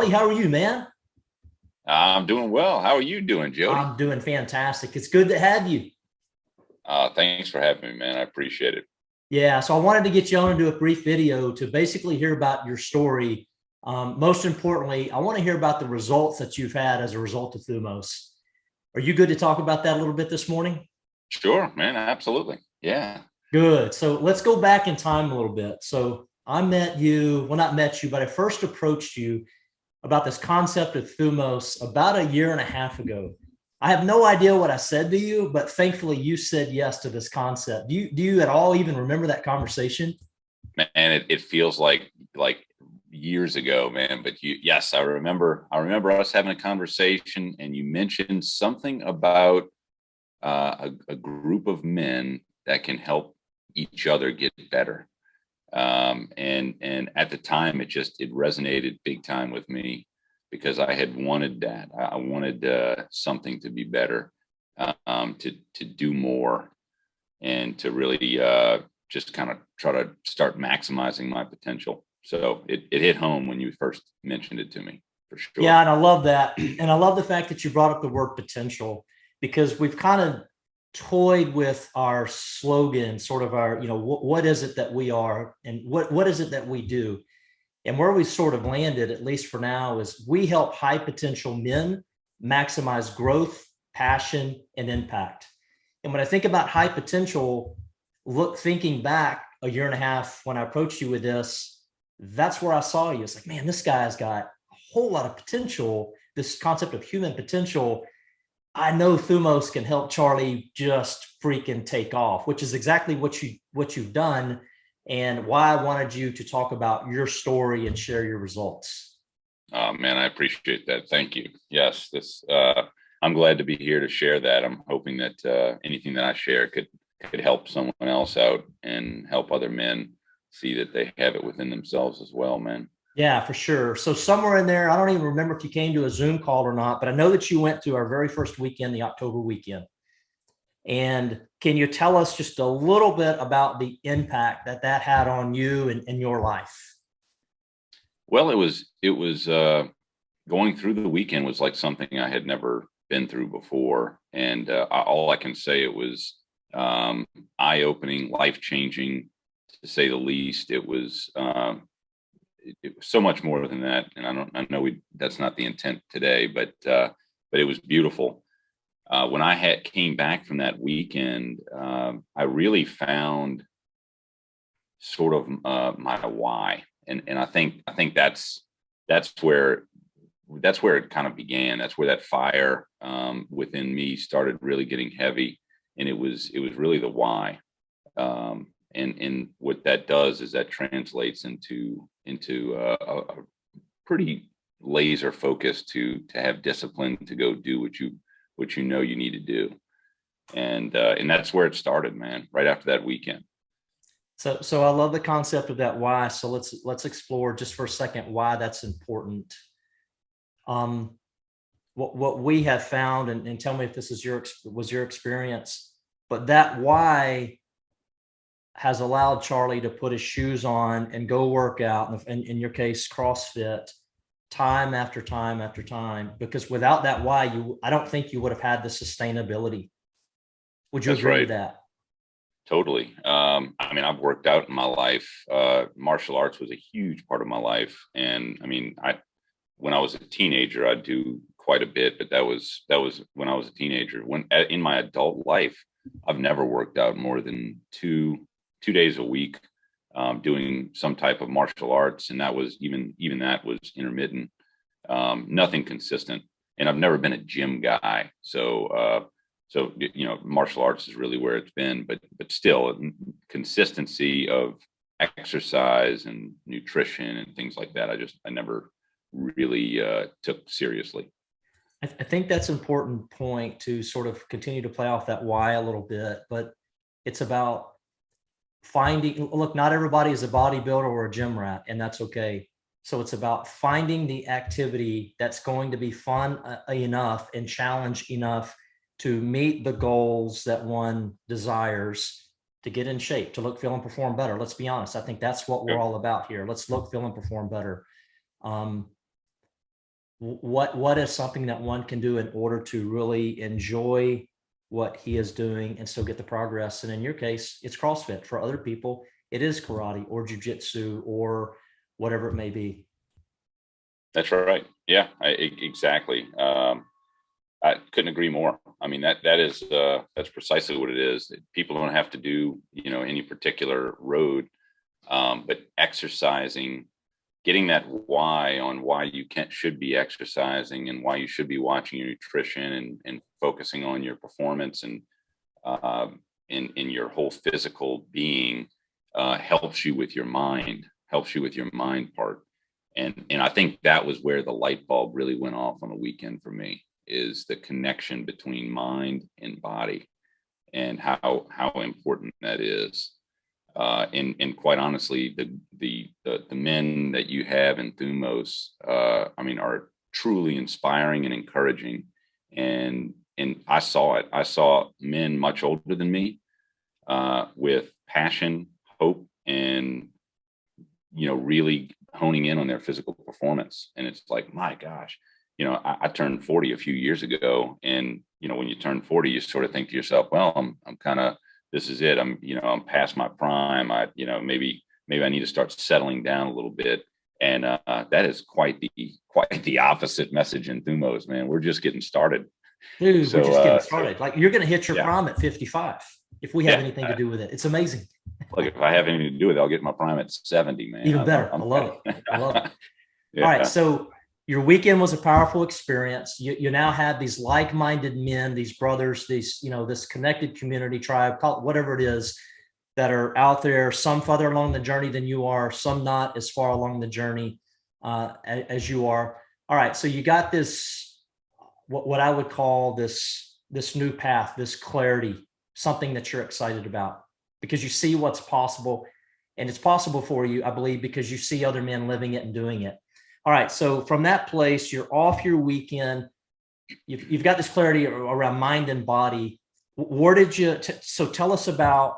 Charlie, how are you, man? I'm doing well. How are you doing, Jody? I'm doing fantastic. It's good to have you. Thanks for having me, man. I appreciate it. Yeah, so I wanted to get you on to do a brief video to basically hear about your story. Most importantly, I want to hear about the results that you've had as a result of Thumos. Are you good to talk about that a little bit this morning? Sure, man. Absolutely. Yeah. Good. So let's go back in time a little bit. So I met you, well, not met you, but I first approached you about this concept of Thumos about a year and a half ago. I have no idea what I said to you, but thankfully you said yes to this concept. Do you at all even remember that conversation? Man, it feels like years ago, man. But yes, I remember us having a conversation, and you mentioned something about a group of men that can help each other get better. And at the time, it resonated big time with me because I had wanted that. I wanted something to be better, to do more, and to really just kind of try to start maximizing my potential. So it hit home when you first mentioned it to me, for Yeah, sure. and I love that. And I love the fact that you brought up the word potential because we've kind of toyed with our slogan, sort of our, what is it that we are and what is it that we do? And where we sort of landed, at least for now, is we help high potential men maximize growth, passion, and impact. And when I think about high potential, thinking back a year and a half when I approached you with this, that's where I saw you. It's like, man, this guy's got a whole lot of potential. This concept of human potential. I know Thumos can help Charlie just freaking take off, which is exactly what you've done, and why I wanted you to talk about your story and share your results. Man, I appreciate that. Thank you. Yes, this. I'm glad to be here to share that. I'm hoping that anything that I share could help someone else out and help other men see that they have it within themselves as well, man. Yeah, for sure. So somewhere in there, I don't even remember if you came to a Zoom call or not, but I know that you went to our very first weekend, the October weekend. And can you tell us just a little bit about the impact that that had on you and your life? Well, it was going through the weekend was like something I had never been through before, and all I can say, it was eye opening, life changing, to say the least. It was so much more than that, and I know that's not the intent today, but it was beautiful. When I had came back from that weekend, I really found sort of my why, and I think that's where that's where it kind of began. That's where that fire within me started really getting heavy, and it was really the why. And what that does is that translates into a pretty laser focus to have discipline to go do what you know you need to do. And that's where it started, man, right after that weekend. So I love the concept of that why. So let's explore just for a second why that's important. Um, what we have found, and tell me if this is was your experience, but that why has allowed Charlie to put his shoes on and go work out, and in your case, CrossFit, time after time after time. Because without that why, I don't think you would have had the sustainability. Would you That's agree with right. that? Totally. I mean, I've worked out in my life. Martial arts was a huge part of my life, and I mean, I when I was a teenager, I'd do quite a bit, but that was when I was a teenager. When in my adult life, I've never worked out more than two days a week, doing some type of martial arts, and that was even that was intermittent, nothing consistent. And I've never been a gym guy, so martial arts is really where it's been, but still, consistency of exercise and nutrition and things like that, I never really took seriously. I think that's an important point to sort of continue to play off that why a little bit, but it's about finding, look, not everybody is a bodybuilder or a gym rat, and that's okay. So it's about finding the activity that's going to be fun enough and challenge enough to meet the goals that one desires to get in shape, to look, feel, and perform better. Let's be honest. I think that's what we're Yep. all about here. Let's look, feel, and perform better. Um, what is something that one can do in order to really enjoy what he is doing and still get the progress? And in your case, it's CrossFit. For other people, it is karate or jujitsu or whatever it may be. That's right. Yeah, exactly. I couldn't agree more. I mean, that's precisely what it is. People don't have to do, any particular road, but exercising, getting that why on why you should be exercising and why you should be watching your nutrition and focusing on your performance and in your whole physical being helps you with your mind part. And I think that was where the light bulb really went off on the weekend for me, is the connection between mind and body and how important that is. And quite honestly, the men that you have in Thumos, are truly inspiring and encouraging. And I saw it. I saw men much older than me, with passion, hope, and really honing in on their physical performance. And it's like, my gosh, I turned 40 a few years ago, and when you turn 40, you sort of think to yourself, well, I'm kind of, this is it. I'm past my prime. Maybe I need to start settling down a little bit. And that is quite the opposite message in Thumos, man. We're just getting started. Dude, we're just getting started. Like, you're going to hit your Yeah. prime at 55 if we have anything to do with it. It's amazing. Look, if I have anything to do with it, I'll get my prime at 70, man. Even better. I love it. I love it. Yeah. All right. So your weekend was a powerful experience. You now have these like-minded men, these brothers, this connected community, tribe, call it whatever it is, that are out there, some further along the journey than you are, some not as far along the journey as you are. All right. So you got this, what I would call this new path, this clarity, something that you're excited about because you see what's possible, and it's possible for you, I believe, because you see other men living it and doing it. All right. So from that place, you're off your weekend. You've got this clarity around mind and body. Where did you, so tell us about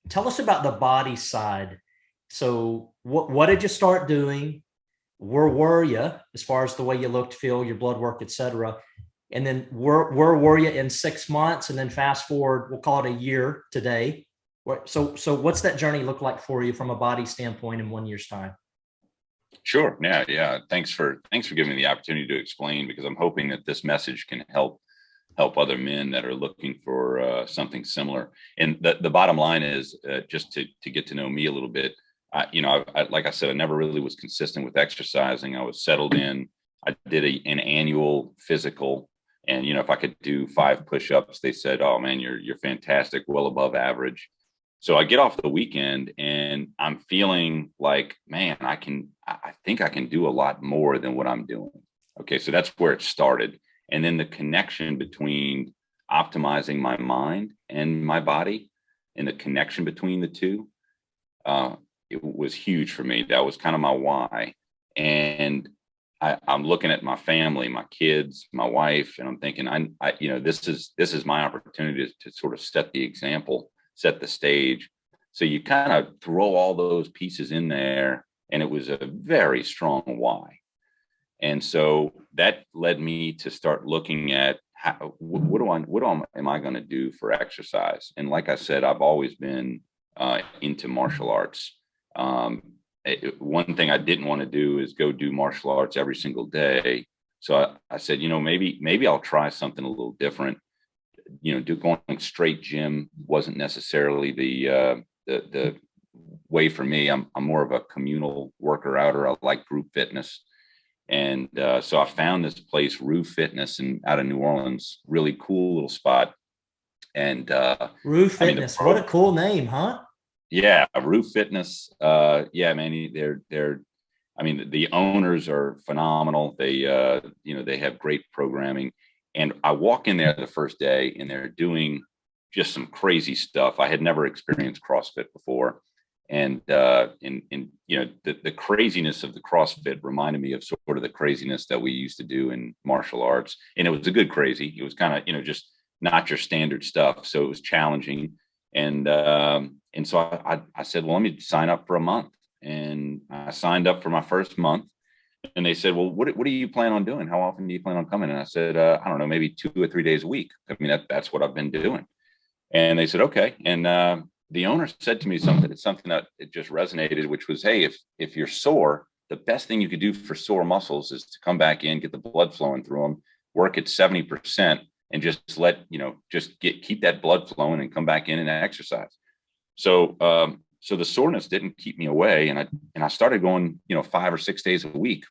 the body side. So what did you start doing? Where were you as far as the way you looked, feel, your blood work, et cetera? And then where were you in 6 months? And then fast forward, we'll call it a year today. So what's that journey look like for you from a body standpoint in 1 year's time? Sure. Yeah. Thanks for giving me the opportunity to explain, because I'm hoping that this message can help other men that are looking for something similar. And the bottom line is, just to get to know me a little bit. Like I said, I never really was consistent with exercising. I was settled in. I did an annual physical, and if I could do 5 push-ups, they said, "Oh man, you're fantastic, well above average." So I get off the weekend and I'm feeling like, man, I think I can do a lot more than what I'm doing. Okay. So that's where it started. And then the connection between optimizing my mind and my body, and the connection between the two, it was huge for me. That was kind of my why. And I'm looking at my family, my kids, my wife, and I'm thinking, this is my opportunity to sort of set the example, set the stage. So you kind of throw all those pieces in there, and it was a very strong why. And so that led me to start looking at what am I going to do for exercise? And like I said, I've always been into martial arts. One thing I didn't want to do is go do martial arts every single day. So I said, maybe I'll try something a little different. Going straight gym wasn't necessarily the way for me. I'm more of a communal worker outer. I like group fitness. And so I found this place, rouxfitness, out of New Orleans, really cool little spot. And rouxfitness, what a cool name, huh? Yeah, rouxfitness. Yeah, man, they're. I mean, the owners are phenomenal. They they have great programming. And I walk in there the first day, and they're doing just some crazy stuff. I had never experienced CrossFit before. And the craziness of the CrossFit reminded me of sort of the craziness that we used to do in martial arts. And it was a good crazy. It was kind of, just not your standard stuff. So it was challenging. And so I said, well, let me sign up for a month. And I signed up for my first month. And they said, well, what do you plan on doing? How often do you plan on coming? And I said, I don't know, maybe 2 or 3 days a week. I mean, that's what I've been doing. And they said, okay. And the owner said to me something that it just resonated, which was, hey, if you're sore, the best thing you could do for sore muscles is to come back in, get the blood flowing through them, work at 70%, and just keep that blood flowing and come back in and exercise. So the soreness didn't keep me away, and I started going 5 or 6 days a week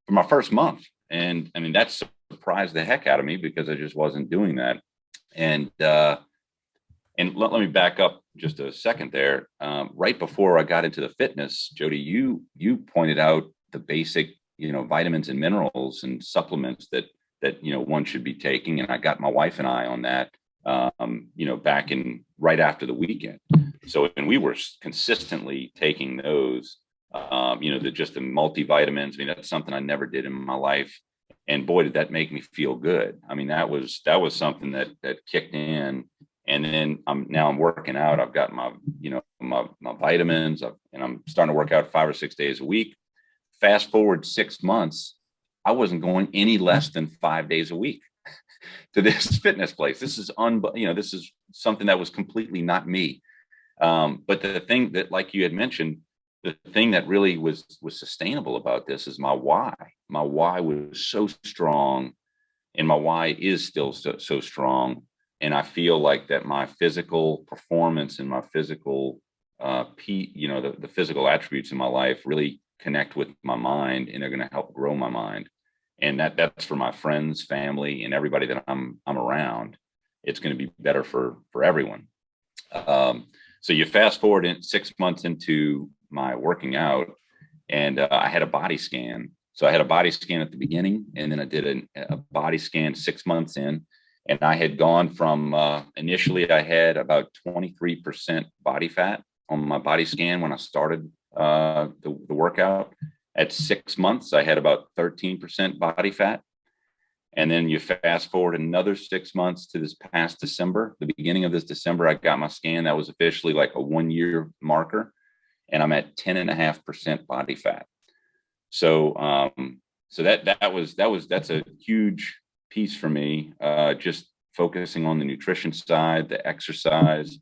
for my first month. And I mean, that surprised the heck out of me because I just wasn't doing that. And let me back up just a second there. Right before I got into the fitness, Jody, you pointed out the basic, vitamins and minerals and supplements that one should be taking. And I got my wife and I on that, back in right after the weekend. So, and we were consistently taking those, just the multivitamins. I mean, that's something I never did in my life. And boy, did that make me feel good. I mean, that was something that kicked in. And then I'm working out. I've got my vitamins, and I'm starting to work out 5 or 6 days a week. Fast forward 6 months, I wasn't going any less than 5 days a week to this fitness place. This is this is something that was completely not me. But the thing that, like you had mentioned, the thing that really was sustainable about this is my why. My why was so strong, and my why is still so strong. And I feel like that my physical performance and my physical, the physical attributes in my life really connect with my mind, and they're going to help grow my mind. And that's for my friends, family, and everybody that I'm around. It's going to be better for everyone. So you fast forward 6 months into my working out, and I had a body scan. So I had a body scan at the beginning, and then I did a body scan 6 months in. And I had gone from initially, I had about 23% body fat on my body scan when I started the workout. At 6 months, I had about 13% body fat. And then you fast forward another 6 months to this past December, the beginning of this December, I got my scan. That was officially like a 1 year marker. And I'm at 10.5% body fat. So, that's a huge piece for me, just focusing on the nutrition side, the exercise,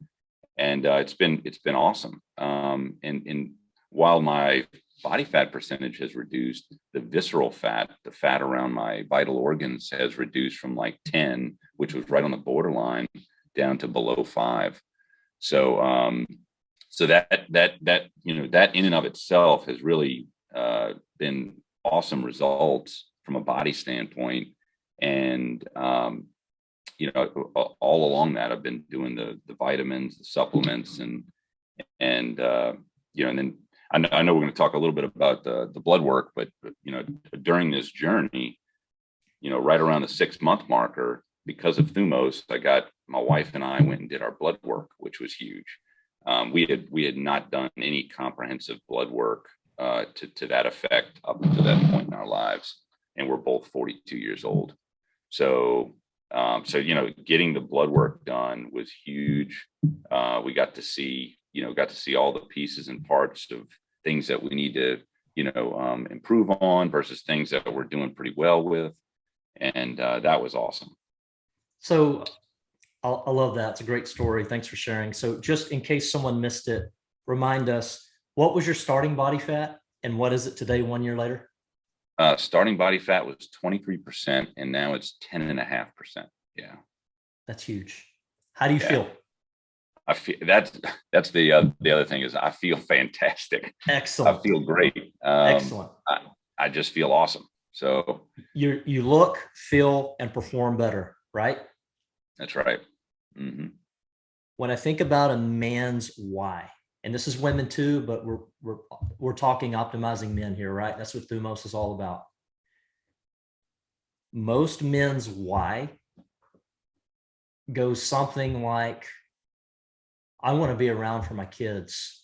and it's been awesome. And while my body fat percentage has reduced, the visceral fat, the fat around my vital organs, has reduced from like 10, which was right on the borderline, down to below 5. So that in and of itself has really been awesome results from a body standpoint. And, all along that, I've been doing the vitamins, the supplements, and then I know we're going to talk a little bit about the blood work, but during this journey, right around the 6 month marker, because of Thumos, my wife and I went and did our blood work, which was huge. We had not done any comprehensive blood work to that effect up to that point in our lives, and we're both 42 years old. So getting the blood work done was huge. We got to see all the pieces and parts of things that we need to, improve on versus things that we're doing pretty well with. And that was awesome. So I love that. It's a great story. Thanks for sharing. So just in case someone missed it, remind us, what was your starting body fat and what is it today, 1 year later? Starting body fat was 23%, and now it's 10.5%. Yeah. That's huge. How do you feel? I feel that's the other thing is I feel fantastic. Excellent. I feel great. Excellent. I just feel awesome. So you look, feel, and perform better, right? That's right. Mm-hmm. When I think about a man's why, and this is women too, but we're talking optimizing men here, right? That's what Thumos is all about. Most men's why goes something like, I want to be around for my kids.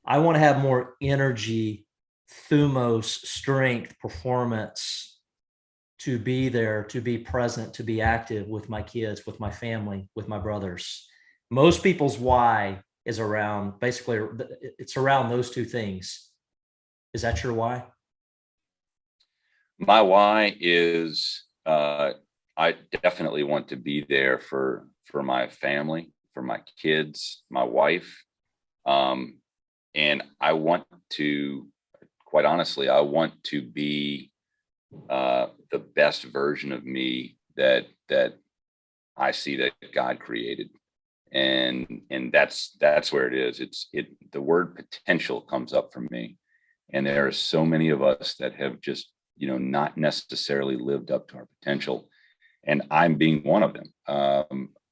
I want to have more energy, Thumos, strength, performance, to be there, to be present, to be active with my kids, with my family, with my brothers. Most people's why is around, basically, it's around those two things. Is that your why? My why is I definitely want to be there for my family, for my kids, my wife, um, and I want to, quite honestly, I want to be the best version of me that I see that God created, and that's where it is. The word potential comes up for me, and there are so many of us that have just not necessarily lived up to our potential, and I'm being one of them.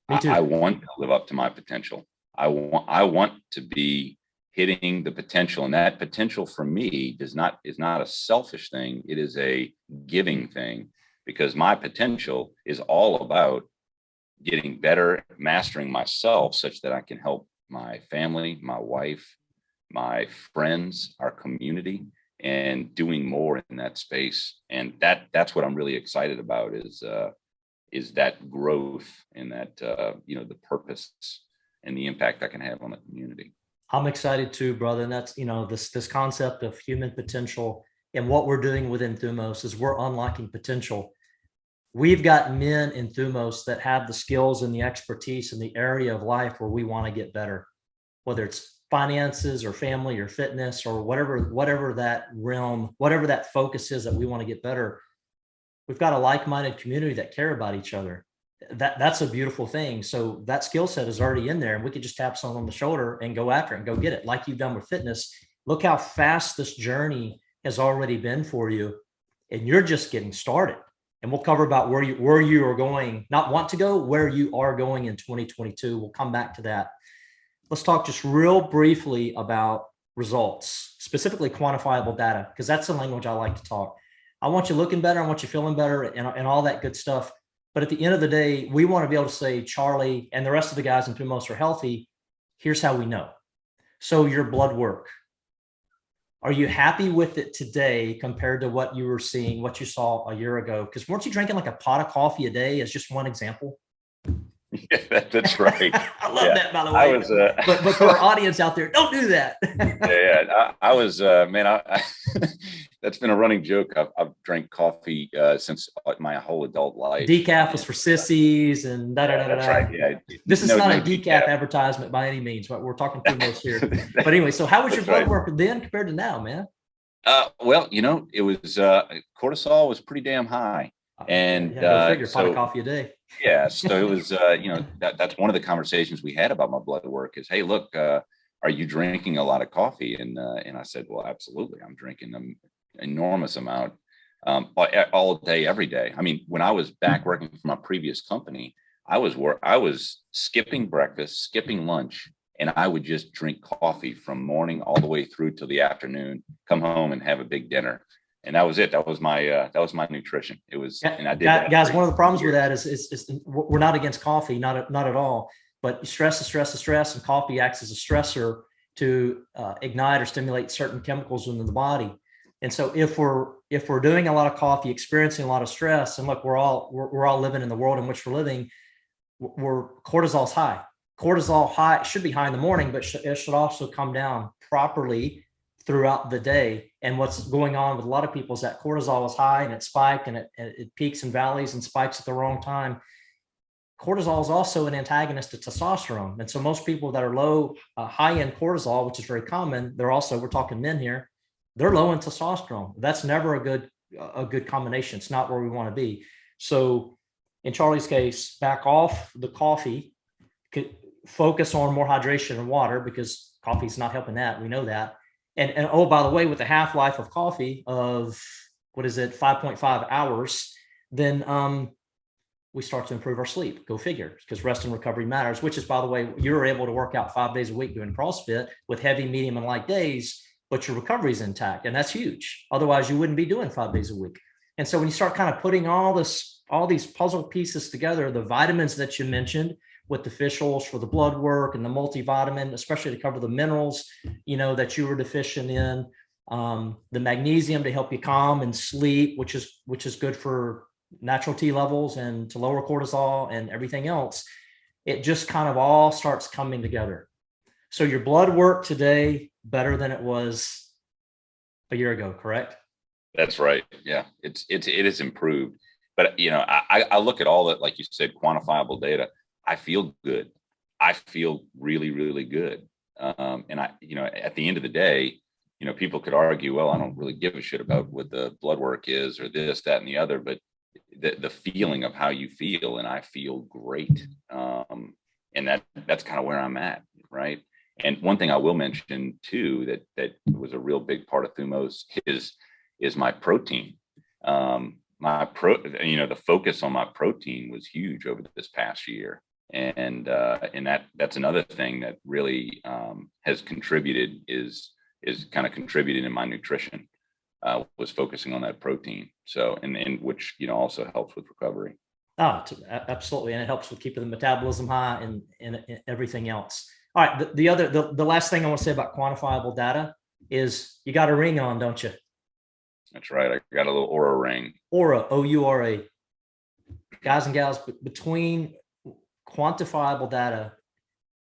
Me I too. want to live up to my potential. I want to be hitting the potential, and that potential for me is not a selfish thing. It is a giving thing, because my potential is all about getting better, mastering myself such that I can help my family, my wife, my friends, our community, and doing more in that space. And that's what I'm really excited about is that growth and that the purpose and the impact I can have on the community. I'm excited too, brother. And that's, this concept of human potential, and what we're doing within Thumos is we're unlocking potential. We've got men in Thumos that have the skills and the expertise in the area of life where we want to get better, whether it's finances or family or fitness or whatever that realm, whatever that focus is that we want to get better. We've got a like-minded community that care about each other. That's a beautiful thing. So that skill set is already in there, and we could just tap someone on the shoulder and go after it and go get it, like you've done with fitness. Look how fast this journey has already been for you, and you're just getting started. And we'll cover about where you are going, not want to go, where you are going in 2022. We'll come back to that. Let's talk just real briefly about results, specifically quantifiable data, because that's the language I like to talk. I want you looking better. I want you feeling better, and all that good stuff. But at the end of the day, we want to be able to say, Charlie and the rest of the guys in Thumos are healthy. Here's how we know. So your blood work, are you happy with it today compared to what you were seeing, what you saw a year ago? Because weren't you drinking like a pot of coffee a day as just one example? Yeah, that's right. I love Yeah, that, by the I way. was. But for our audience out there, don't do that. I was. Man, that's been a running joke. I've drank coffee since my whole adult life. Decaf was for sissies and da da da da. That's right. Yeah, This is no, not no a decaf advertisement by any means. We're talking through most here. But anyway, so how was your That's blood right. work then compared to now, man? Well, it was cortisol was pretty damn high, and Yeah, go figure. Pot of so coffee a day. yeah, so it was that's one of the conversations we had about my blood work is, hey, look, are you drinking a lot of coffee? And I said, well, absolutely, I'm drinking an enormous amount, all day, every day. I mean, when I was back working for my previous company, I was skipping breakfast, skipping lunch, and I would just drink coffee from morning all the way through till the afternoon, come home and have a big dinner. And that was it. That was my nutrition. It was, and I did that Guys, for one of the problems with years. that is we're not against coffee, not at all. But stress is stress is stress, and coffee acts as a stressor to ignite or stimulate certain chemicals in the body. And so if we're doing a lot of coffee, experiencing a lot of stress, and look, we're all living in the world in which we're living, where cortisol's high. Cortisol high should be high in the morning, but it should also come down properly throughout the day. And what's going on with a lot of people is that cortisol is high and it spikes and it peaks and valleys and spikes at the wrong time. Cortisol is also an antagonist to testosterone. And so most people that are low, high in cortisol, which is very common, we're talking men here, they're low in testosterone. That's never a good combination. It's not where we want to be. So in Charlie's case, back off the coffee, focus on more hydration and water, because coffee is not helping that. We know that. And oh, by the way, with the half-life of coffee of, what is it, 5.5 hours, then we start to improve our sleep. Go figure, because rest and recovery matters, which is, by the way, you're able to work out 5 days a week doing CrossFit with heavy, medium, and light days, but your recovery is intact. And that's huge. Otherwise, you wouldn't be doing 5 days a week. And so when you start kind of putting all these puzzle pieces together, the vitamins that you mentioned, with the fish oils for the blood work and the multivitamin, especially to cover the minerals, that you were deficient in, the magnesium to help you calm and sleep, which is good for natural T levels and to lower cortisol and everything else. It just kind of all starts coming together. So your blood work today better than it was a year ago, correct? That's right. Yeah, it is improved. But I look at all that, like you said, quantifiable data. I feel good. I feel really, really good. And at the end of the day, people could argue, well, I don't really give a shit about what the blood work is or this, that, and the other, but the feeling of how you feel, and I feel great. And that's kind of where I'm at, right? And one thing I will mention too that was a real big part of Thumos is my protein. The focus on my protein was huge over this past year, and that's another thing that really has contributed is kind of contributed in my nutrition. Was focusing on that protein, so and which also helps with recovery. Oh, absolutely, and it helps with keeping the metabolism high and everything else. All right, the last thing I want to say about quantifiable data is you got a ring on, don't you? That's right. I got a little Oura ring. Oura, Oura. Guys and gals, between quantifiable data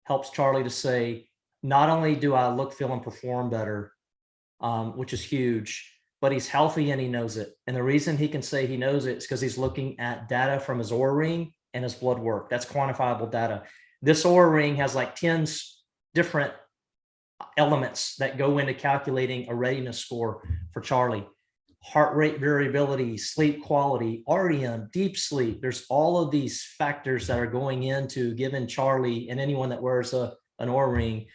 helps Charlie to say, not only do I look, feel, and perform better, which is huge, but he's healthy and he knows it. And the reason he can say he knows it is because he's looking at data from his Oura ring and his blood work. That's quantifiable data. This Oura ring has like 10 different elements that go into calculating a readiness score for Charlie. Heart rate variability, sleep quality, REM, deep sleep. There's all of these factors that are going into giving Charlie and anyone that wears an Oura ring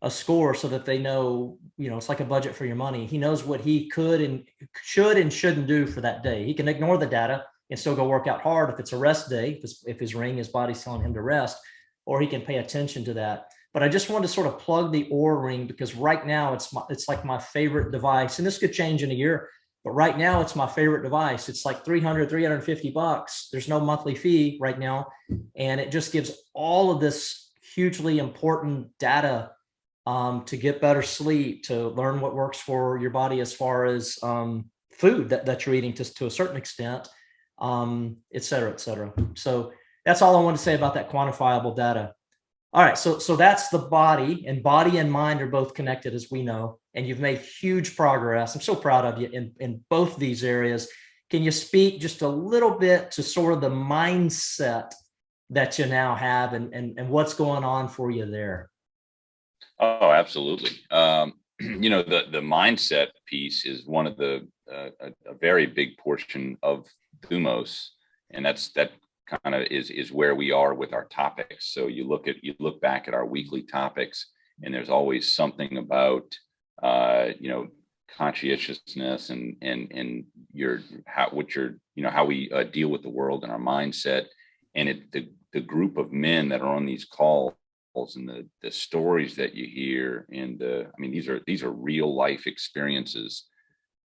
a score so that they know, it's like a budget for your money. He knows what he could and should and shouldn't do for that day. He can ignore the data and still go work out hard if it's a rest day, if his ring, his body's telling him to rest, or he can pay attention to that. But I just wanted to sort of plug the Oura ring because right now it's like my favorite device, and this could change in a year. But right now it's my favorite device. It's like $350. There's no monthly fee right now. And it just gives all of this hugely important data to get better sleep, to learn what works for your body as far as food that you're eating to a certain extent, et cetera, et cetera. So that's all I want to say about that quantifiable data. All right, so that's the body, and body and mind are both connected, as we know, and you've made huge progress. I'm so proud of you in both these areas. Can you speak just a little bit to sort of the mindset that you now have and what's going on for you there? Oh, absolutely. The mindset piece is one of a very big portion of Thumos, and that kind of is where we are with our topics. So you look back at our weekly topics, and there's always something about conscientiousness and how we deal with the world and our mindset, and the group of men that are on these calls and the stories that you hear, and these are real life experiences.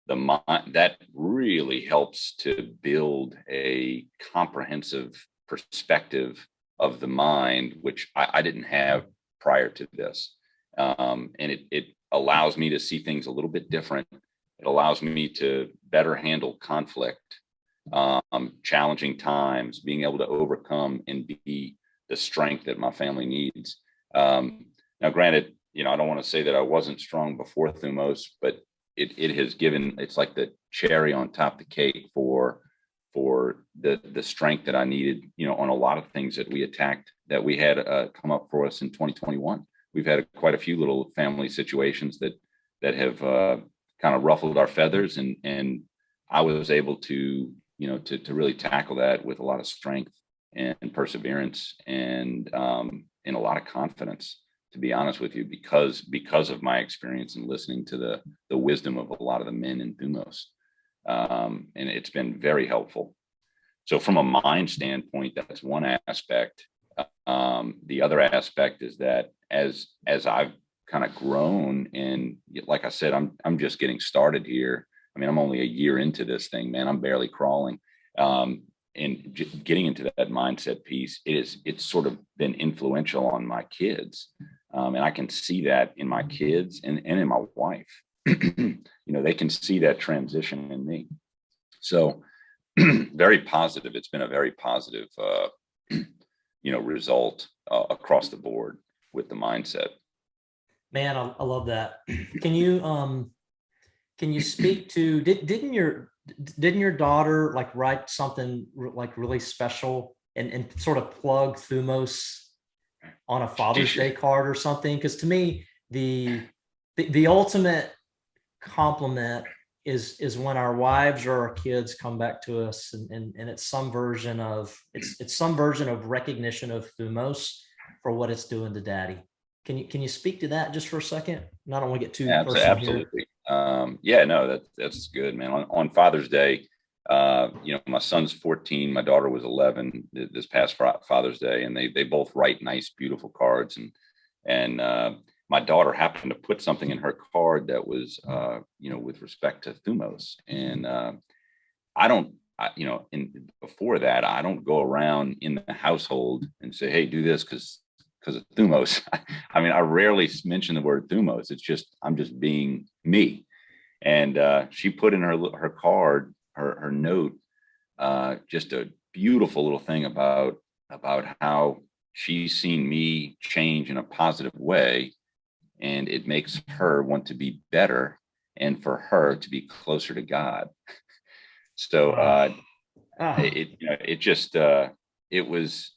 The mind that really helps to build a comprehensive perspective of the mind, which I didn't have prior to this. And it allows me to see things a little bit different. It allows me to better handle conflict, challenging times, being able to overcome and be the strength that my family needs. Now, granted, I don't want to say that I wasn't strong before Thumos, but it has given, it's like the cherry on top of the cake for the strength that I needed, on a lot of things that we had come up for us in 2021. We've had quite a few little family situations that have kind of ruffled our feathers, and I was able to really tackle that with a lot of strength and perseverance and a lot of confidence, to be honest with you, because of my experience and listening to the wisdom of a lot of the men in Thumos. And it's been very helpful. So from a mind standpoint, that's one aspect. The other aspect is that as I've kind of grown, and like I said, I'm just getting started here. I'm only a year into this thing, man. I'm barely crawling. And getting into that mindset piece, it's sort of been influential on my kids. And I can see that in my kids and in my wife. They can see that transition in me. So very positive. It's been a very positive, result across the board with the mindset. Man, I love that. Can you Can you speak to, didn't your daughter like write something like really special and sort of plug Thumos on a She Father's should. Day card or something? Because to me, the ultimate compliment is when our wives or our kids come back to us and it's some version of it's some version of recognition of Thumos for what it's doing to daddy. Can you speak to that just for a second? And I don't want to get too personal here. Absolutely. Yeah, no, that's good, man. On Father's Day, my son's 14, my daughter was 11 this past Father's Day, and they both write nice, beautiful cards. And my daughter happened to put something in her card that was, with respect to Thumos. And I don't, before that, I don't go around in the household and say, hey, do this because of Thumos. I mean, I rarely mention the word Thumos. It's just, I'm just being me. And she put in her card, her note, just a beautiful little thing about how she's seen me change in a positive way, and it makes her want to be better and for her to be closer to God. So it was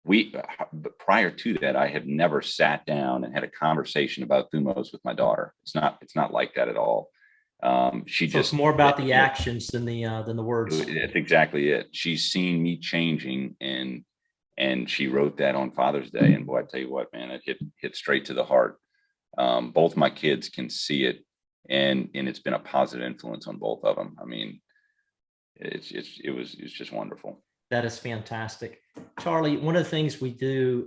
but prior to that, I have never sat down and had a conversation about Thumos with my daughter. It's not like that at all. She So it's just, more about the actions than the words. that's exactly it. She's seen me changing, and she wrote that on Father's Day. And boy, I tell you what, man, it hit straight to the heart. Both my kids can see it, and it's been a positive influence on both of them. I mean, it's just wonderful. That is fantastic. Charlie, one of the things we do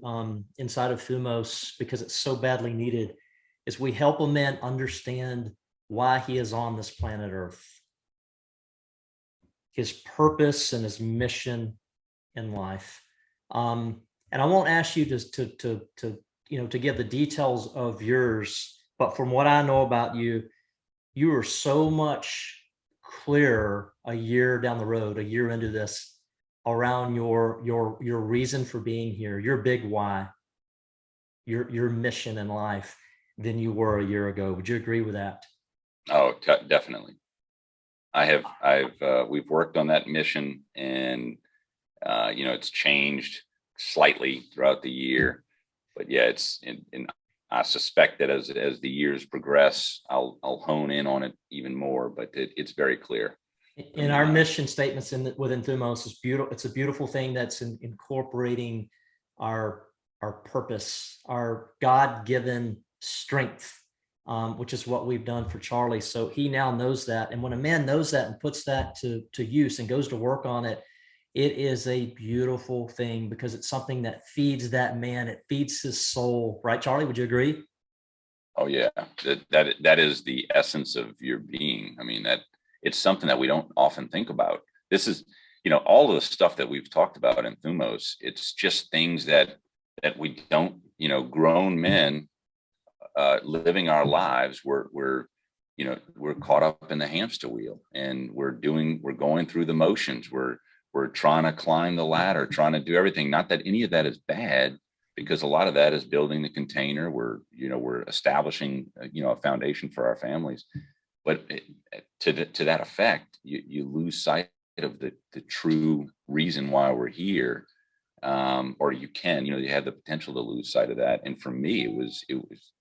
inside of Thumos, because it's so badly needed, is we help a man understand why he is on this planet Earth, his purpose and his mission in life. And I won't ask you to give the details of yours, but from what I know about you, you are so much clearer a year down the road, a year into this, around your reason for being here, your big why, your mission in life than you were a year ago. Would you agree with that? Oh, definitely. We've worked on that mission, and it's changed slightly throughout the year, but yeah, and I suspect that as the years progress, I'll hone in on it even more, but it's very clear. In our mission statements within Thumos is beautiful. It's a beautiful thing that's incorporating our purpose, our God-given strength, which is what we've done for Charlie. So he now knows that. And when a man knows that and puts that to use and goes to work on it, it is a beautiful thing because it's something that feeds that man. It feeds his soul. Right, Charlie? Would you agree? Oh yeah, that is the essence of your being. I mean, that it's something that we don't often think about. This is, all of the stuff that we've talked about in Thumos. It's just things that we don't, grown men living our lives. We're caught up in the hamster wheel, and we're going through the motions. We're trying to climb the ladder, trying to do everything. Not that any of that is bad, because a lot of that is building the container. We're establishing, a foundation for our families. But to that effect, you lose sight of the true reason why we're here, or you have the potential to lose sight of that. And for me, it was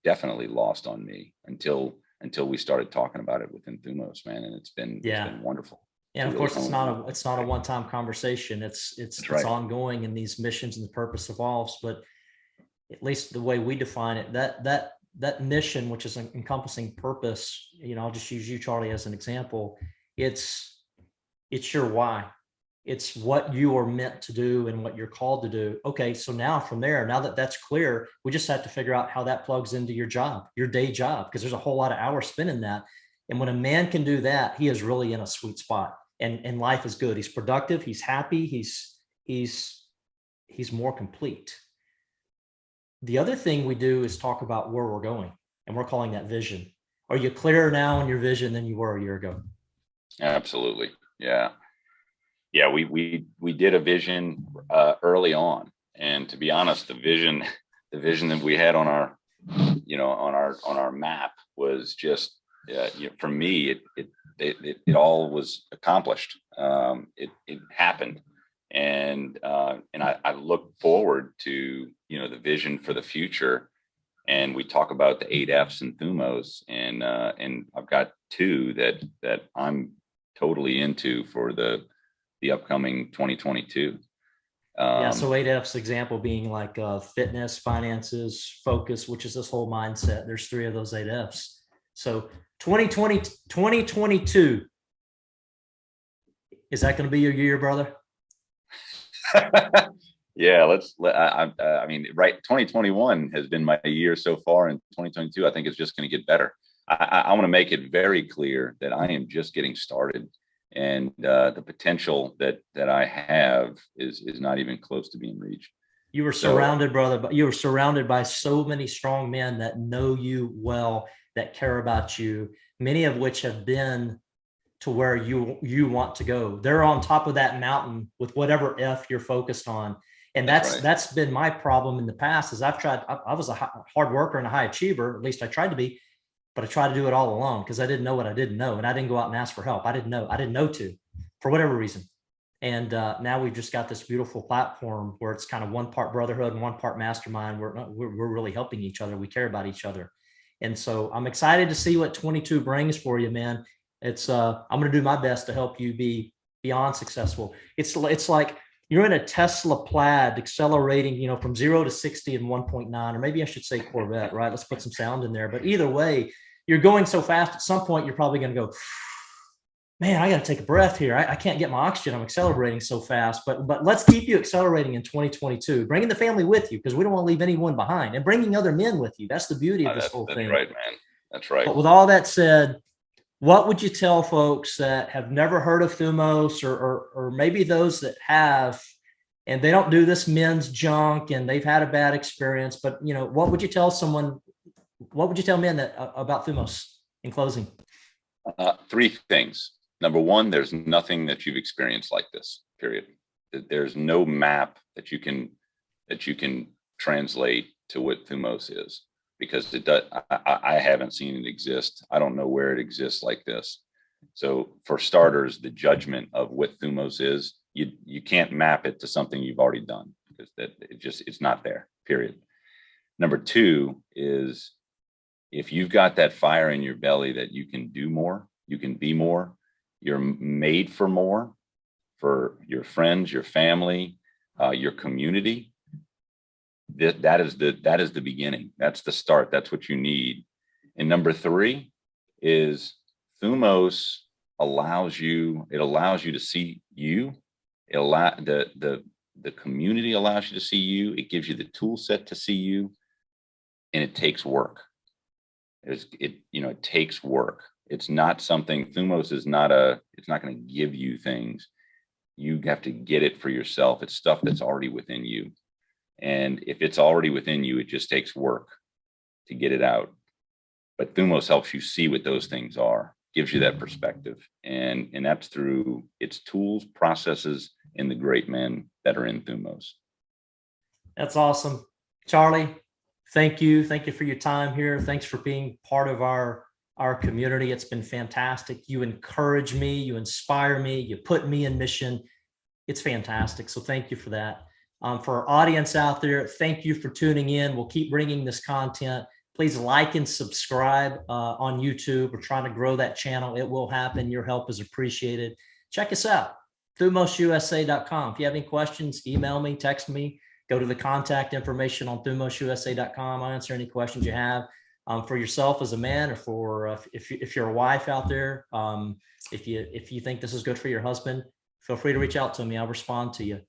definitely lost on me until we started talking about it within Thumos, man, and it's been wonderful. And of course, it's not a one-time conversation. It's right. ongoing, and these missions and the purpose evolves. But at least the way we define it, that mission, which is encompassing purpose, I'll just use you, Charlie, as an example. It's your why. It's what you are meant to do and what you're called to do. Okay, so now from there, now that that's clear, we just have to figure out how that plugs into your job, your day job, because there's a whole lot of hours spent in that. And when a man can do that, he is really in a sweet spot, and life is good. He's productive. He's happy. He's more complete. The other thing we do is talk about where we're going, and we're calling that vision. Are you clearer now in your vision than you were a year ago? Absolutely. Yeah. Yeah. We did a vision early on. And to be honest, the vision that we had on our, on our map was just For me, it all was accomplished. It happened, and I look forward to the vision for the future. And we talk about the 8 F's in Thumos, and I've got 2 that I'm totally into for the upcoming 2022. Yeah, so 8F's example being like fitness, finances, focus, which is this whole mindset. There's 3 of those 8F's. So 2022, is that going to be your year, brother? Yeah, I mean, right. 2021 has been my year so far, and 2022, I think, is just going to get better. I want to make it very clear that I am just getting started, and the potential that I have is not even close to being reached. You were surrounded, brother, but you were surrounded by so many strong men that know you well, that care about you, many of which have been to where you want to go. They're on top of that mountain with whatever F you're focused on. And that's been my problem in the past. Is I've tried, I was a hard worker and a high achiever, at least I tried to be, but I tried to do it all alone because I didn't know what I didn't know. And I didn't go out and ask for help. I didn't know to, for whatever reason. And now we've just got this beautiful platform where it's kind of one part brotherhood and one part mastermind. We're really helping each other. We care about each other. And so I'm excited to see what 22 brings for you, man. It's I'm going to do my best to help you be beyond successful. It's like you're in a Tesla Plaid accelerating, from 0 to 60 in 1.9, or maybe I should say Corvette, right? Let's put some sound in there. But either way, you're going so fast at some point, you're probably going to go, man, I got to take a breath here. I can't get my oxygen. I'm accelerating so fast, but let's keep you accelerating in 2022, bringing the family with you because we don't want to leave anyone behind, and bringing other men with you. That's the beauty of this whole thing. That's right, man. That's right. But with all that said, what would you tell folks that have never heard of Thumos, or maybe those that have, and they don't do this men's junk and they've had a bad experience, but what would you tell someone? What would you tell men about Thumos in closing? 3 things. Number 1, there's nothing that you've experienced like this, period. There's no map that you can translate to what Thumos is, because it does. I haven't seen it exist. I don't know where it exists like this. So for starters, the judgment of what Thumos is, you can't map it to something you've already done, because it's not there, period. Number 2 is, if you've got that fire in your belly that you can do more, you can be more, you're made for more, for your friends, your family, your community. That is the beginning. That's the start. That's what you need. And number 3 is Thumos allows you to see you. The community allows you to see you. It gives you the tool set to see you, and it takes work. It takes work. It's not something. Thumos is not it's not going to give you things. You have to get it for yourself. It's stuff that's already within you. And if it's already within you, it just takes work to get it out. But Thumos helps you see what those things are, gives you that perspective. And that's through its tools, processes, and the great men that are in Thumos. That's awesome. Charlie, thank you. Thank you for your time here. Thanks for being part of our community. It's been fantastic. You encourage me, you inspire me, you put me in mission. It's fantastic. So thank you for that. For our audience out there, thank you for tuning in. We'll keep bringing this content. Please like and subscribe on YouTube. We're trying to grow that channel. It will happen. Your help is appreciated. Check us out, thumosusa.com. If you have any questions, email me, text me, go to the contact information on thumosusa.com. I'll answer any questions you have. For yourself as a man, or for if you're a wife out there, if you think this is good for your husband, feel free to reach out to me. I'll respond to you.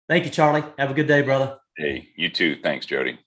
Thank you, Charlie. Have a good day, brother. Hey, you too. Thanks, Jody.